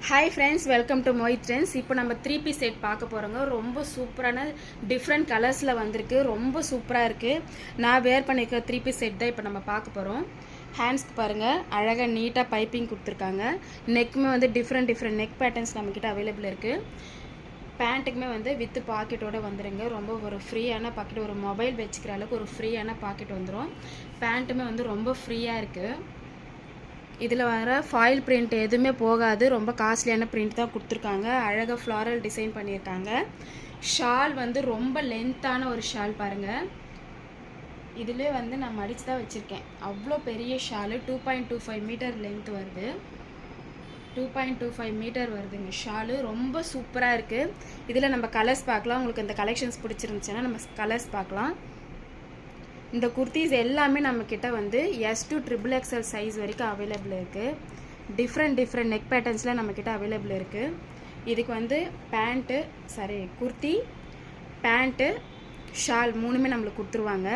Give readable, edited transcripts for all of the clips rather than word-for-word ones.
Hi friends, welcome to Mohit Trends. இப்போ நம்ம 3 piece set பார்க்க போறோங்க. ரொம்ப சூப்பரான டிஃபரண்ட் கலர்ஸ்ல வந்திருக்கு. ரொம்ப சூப்பரா இருக்கு. நான் வேர் பண்ணிருக்க 3 piece செட் தான் இப்போ நம்ம பார்க்க போறோம். ஹேண்ட்ஸ்க்கு பாருங்க அழகா நீட்டா பைப்பிங் கொடுத்திருக்காங்க. நெக்குமே வந்து டிஃபரண்ட் நெக் பேட்டர்ன்ஸ் நம்ம கிட்ட அவேilable இருக்கு. பேண்ட்டுக்குமே வந்து வித் பாக்கெட்டோட வந்துருங்க. ரொம்ப ஒரு ஃப்ரீயான பாக்கெட், ஒரு மொபைல் வெச்சுக்கிற அளவுக்கு ஒரு ஃப்ரீயான பாக்கெட் வந்துரும். பேண்ட்டுமே வந்து ரொம்ப ஃப்ரீயா இருக்கு. இதில் வர ஃபாயில் பிரிண்ட் எதுவுமே போகாது. ரொம்ப காஸ்ட்லியான பிரிண்ட் தான் கொடுத்துருக்காங்க. அழகாக ஃப்ளாரல் டிசைன் பண்ணியிருக்காங்க. ஷால் வந்து ரொம்ப லென்த்தான ஒரு ஷால் பாருங்கள். இதிலே வந்து நான் மடித்து தான் வச்சுருக்கேன். அவ்வளோ பெரிய ஷாலு 2.25 மீட்டர் லென்த் வருது. 2.25 மீட்டர் வருதுங்க ஷாலு. ரொம்ப சூப்பராக இருக்குது. இதில் நம்ம கலர்ஸ் பார்க்கலாம். உங்களுக்கு இந்த கலெக்ஷன்ஸ் பிடிச்சிருந்துச்சுன்னா நம்ம கலர்ஸ் பார்க்கலாம். இந்த குர்த்திஸ் எல்லாமே நம்மக்கிட்ட வந்து S to XXL சைஸ் வரைக்கும் அவைலபிள் இருக்குது. டிஃப்ரெண்ட் நெக் பேட்டர்ன்ஸில் நம்மக்கிட்ட அவைலபிள் இருக்குது. இதுக்கு வந்து குர்த்தி பேண்ட்டு ஷால் மூணுமே நம்மளுக்கு கொடுத்துருவாங்க.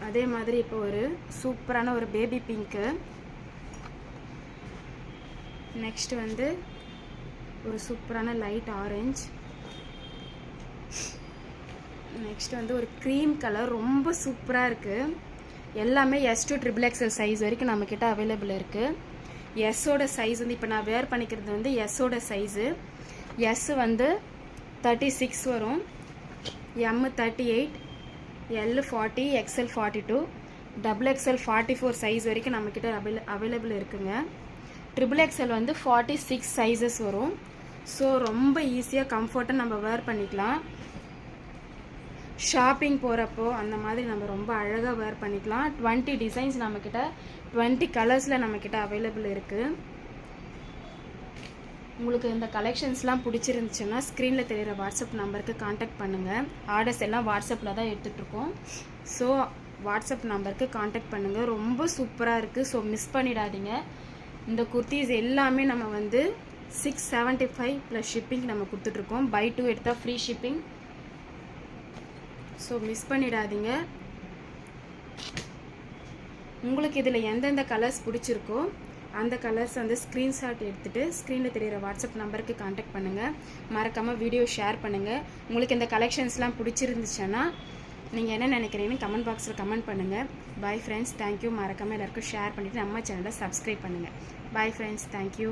அதே மாதிரி இப்போ ஒரு சூப்பரான ஒரு பேபி பிங்க்கு, நெக்ஸ்ட் வந்து ஒரு சூப்பரான லைட் ஆரஞ்சு, நெக்ஸ்ட் வந்து ஒரு க்ரீம் கலர் ரொம்ப சூப்பராக இருக்குது. எல்லாமே S to XXL சைஸ் வரைக்கும் நம்மக்கிட்ட அவைலபிள் இருக்குது. எஸ்ஸோட சைஸ் வந்து இப்போ நான் வேர் பண்ணிக்கிறது வந்து எஸ்ஸோட சைஸு. எஸ் வந்து 36 வரும், M 38, L 40, XL 42, XXL 44 size வரைக்கும் நம்மக்கிட்ட அவைலபிள் இருக்குங்க. XXL வந்து 46 சைஸஸ் வரும். ஸோ ரொம்ப ஈஸியாக கம்ஃபர்ட்டாக நம்ம வேர் பண்ணிக்கலாம். ஷாப்பிங் போகிறப்போ அந்த மாதிரி நம்ம ரொம்ப அழகாக வேர் பண்ணிக்கலாம். 20 டிசைன்ஸ் நம்மக்கிட்ட 20 கலர்ஸில் நம்மக்கிட்ட அவைலபிள் இருக்குது. உங்களுக்கு இந்த கலெக்ஷன்ஸ்லாம் பிடிச்சிருந்துச்சுன்னா ஸ்க்ரீனில் தெரிகிற வாட்ஸ்அப் நம்பருக்கு காண்டாக்ட் பண்ணுங்கள். ஆர்டர்ஸ் எல்லாம் வாட்ஸ்அப்பில் தான் எடுத்துகிட்ருக்கோம். ஸோ வாட்ஸ்அப் நம்பருக்கு காண்டாக்ட் பண்ணுங்கள். ரொம்ப சூப்பராக இருக்குது. ஸோ மிஸ் பண்ணிடாதீங்க. இந்த குர்த்திஸ் எல்லாமே நம்ம வந்து 675 ப்ளஸ் ஷிப்பிங் நம்ம கொடுத்துட்ருக்கோம். பை 2 எடுத்தால் ஃப்ரீ ஷிப்பிங். ஸோ மிஸ் பண்ணிடாதீங்க. உங்களுக்கு இதில் எந்தெந்த கலர்ஸ் பிடிச்சிருக்கோ அந்த கலர்ஸ் வந்து ஸ்க்ரீன்ஷாட் எடுத்துகிட்டு ஸ்க்ரீனில் தெரிகிற வாட்ஸ்அப் நம்பருக்கு காண்டாக்ட் பண்ணுங்கள். மறக்காமல் வீடியோ ஷேர் பண்ணுங்கள். உங்களுக்கு இந்த கலெக்ஷன்ஸ்லாம் பிடிச்சிருந்துச்சுன்னா நீங்கள் என்ன நினைக்கிறீங்கன்னு கமெண்ட் பாக்ஸில் கமெண்ட் பண்ணுங்கள். Bye friends, thank you. மறக்காமல் எல்லாருக்கும் ஷேர் பண்ணிவிட்டு நம்ம சேனலை சப்ஸ்கிரைப் பண்ணுங்கள். Bye friends, thank you.